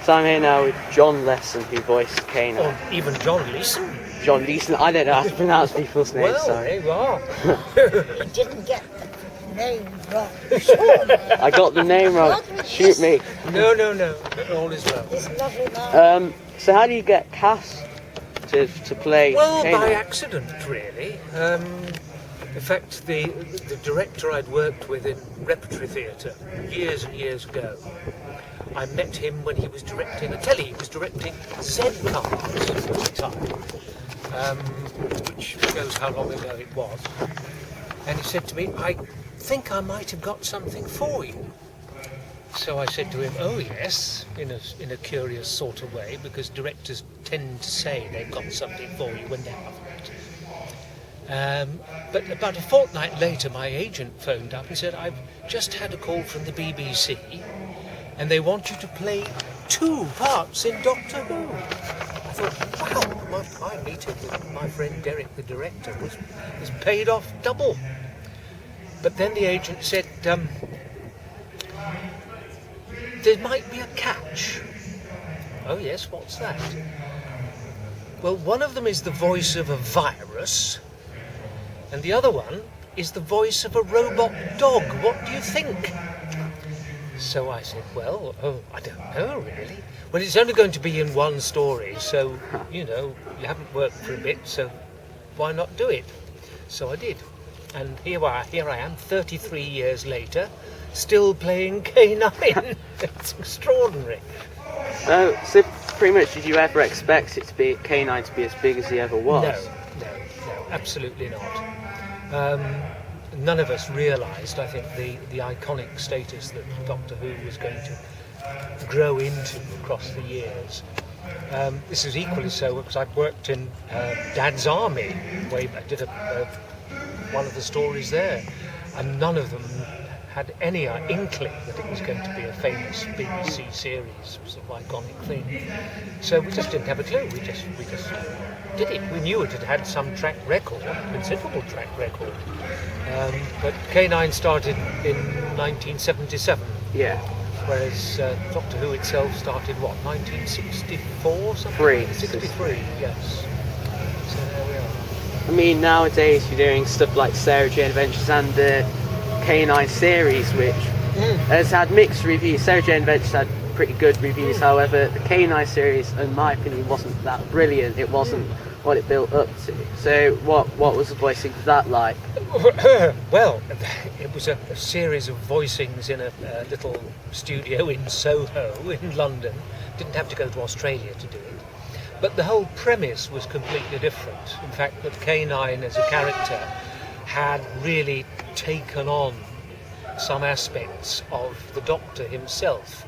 So I'm here now with John Leeson, who voiced K9. Or even John Leeson. John Leeson, I don't know how to pronounce people's names, Well, sorry. there you are. You didn't get the name wrong. Sure. I got the name wrong. Shoot me. No, all is well. This lovely man. So how do you get cast to play Well, K9? by accident, really. In fact, the director I'd worked with in repertory theatre years and years ago, I met him when he was directing a telly. He was directing Z-Cars at the time, which shows how long ago it was. And he said to me, I think I might have got something for you. So I said to him, oh yes, in a curious sort of way, because directors tend to say they've got something for you when they haven't. But about a fortnight later, my agent phoned up and said, I've just had a call from the BBC and they want you to play 2 parts in Doctor Who. I thought, wow, my meeting with my friend Derek, the director, was paid off double. But then the agent said, there might be a catch. Oh yes, what's that? Well, one of them is the voice of a virus, and the other one is the voice of a robot dog. What do you think? So I said, well, I don't know really. Well, it's only going to be in one story, so, you haven't worked for a bit, so why not do it? So I did. And here I am, 33 years later, still playing K9. It's extraordinary. So pretty much, did you ever expect it to be K9 to be as big as he ever was? No, absolutely not. None of us realised, I think, the iconic status that Doctor Who was going to grow into across the years. This is equally so because I've worked in Dad's Army. I did one of the stories there, and none of them had any inkling that it was going to be a famous BBC series, sort of iconic thing. So we just didn't have a clue. We just did it. We knew it had some track record, considerable track record. But K9 started in 1977. Yeah. Whereas Doctor Who itself started, 1964 something? 63, yes. So there we are. I mean, nowadays you're doing stuff like Sarah Jane Adventures and the K9 series, which has had mixed reviews. Sarah Jane Adventures had pretty good reviews, however, the K9 series, in my opinion, wasn't that brilliant. It wasn't what it built up to. So what was the voicing for that like? Well, it was a series of voicings in a little studio in Soho in London. Didn't have to go to Australia to do it. But the whole premise was completely different. In fact, that K9 as a character had really taken on some aspects of the Doctor himself.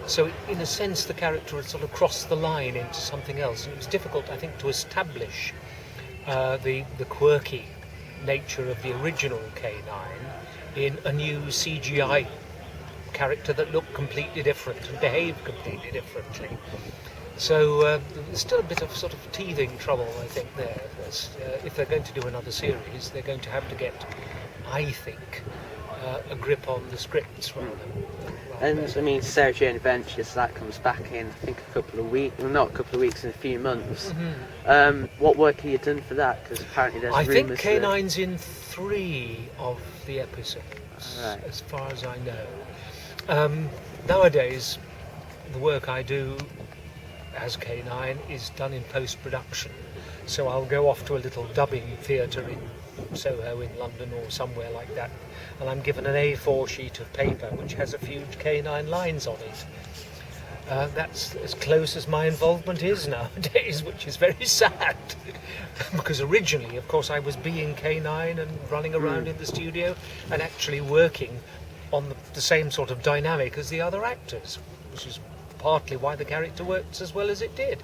So in a sense the character had sort of crossed the line into something else, and it was difficult, I think, to establish the quirky nature of the original K9 in a new CGI character that looked completely different and behaved completely differently. So there's still a bit of sort of teething trouble, I think, there. If they're going to do another series, they're going to have to get, I think, a grip on the scripts rather. And I mean, Sarah Jane Adventures, that comes back in, I think, a couple of weeks, well, not a couple of weeks, in a few months. What work have you done for that? Because apparently there's rumours. I think K9's in 3 of the episodes, right, as far as I know. Nowadays, the work I do as K9 is done in post-production, so I'll go off to a little dubbing theatre in Soho in London or somewhere like that, and I'm given an A4 sheet of paper which has a few K9 lines on it. That's as close as my involvement is nowadays, which is very sad. Because originally, of course, I was being K9 and running around in the studio and actually working on the same sort of dynamic as the other actors, which is partly why the character worked as well as it did.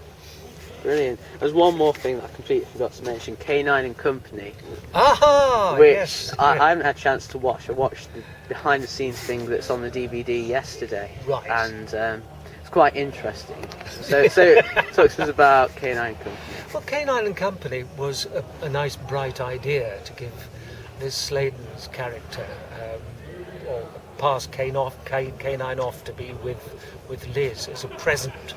Brilliant. There's one more thing that I completely forgot to mention, K9 and Company. Aha! Which Yes. I haven't had a chance to watch. I watched the behind the scenes thing that's on the DVD yesterday. Right. And it's quite interesting. So talk to us about K9 and Company. Well, K9 and Company was a nice bright idea to give Liz Sladen's character, or passed K9 off to be with Liz as a present.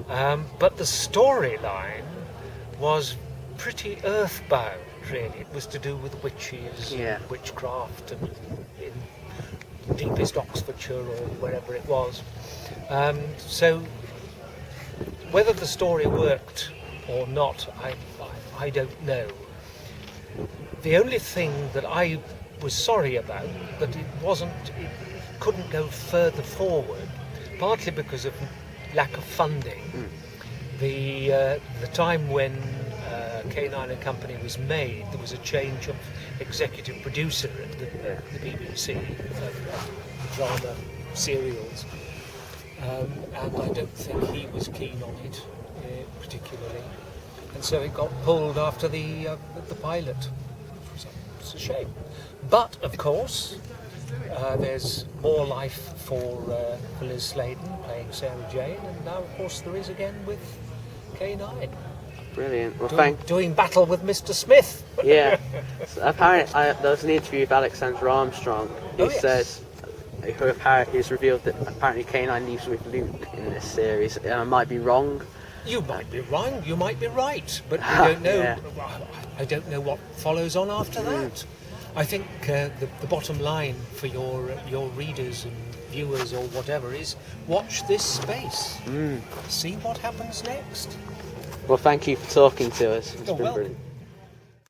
But the storyline was pretty earthbound, really. It was to do with witches and witchcraft and in deepest Oxfordshire or wherever it was. So whether the story worked or not, I don't know. The only thing that I was sorry about, that it couldn't go further forward, partly because of lack of funding. The time when K9 and Company was made, there was a change of executive producer at the BBC, drama serials, and I don't think he was keen on it particularly, and so it got pulled after the pilot, which was a shame. But of course, there's more life for Liz Sladen playing Sarah Jane, and now of course there is again with K9. Brilliant. Well, doing battle with Mr. Smith. Yeah. So apparently, there was an interview with Alexander Armstrong who says, who's revealed that apparently K9 leaves with Luke in this series. I might be wrong. You might be wrong, you might be right, but I don't know. Yeah. I don't know what follows on after that. I think the bottom line for your readers and viewers or whatever is watch this space. See what happens next. Well, thank you for talking to us. It's You're been welcome. brilliant.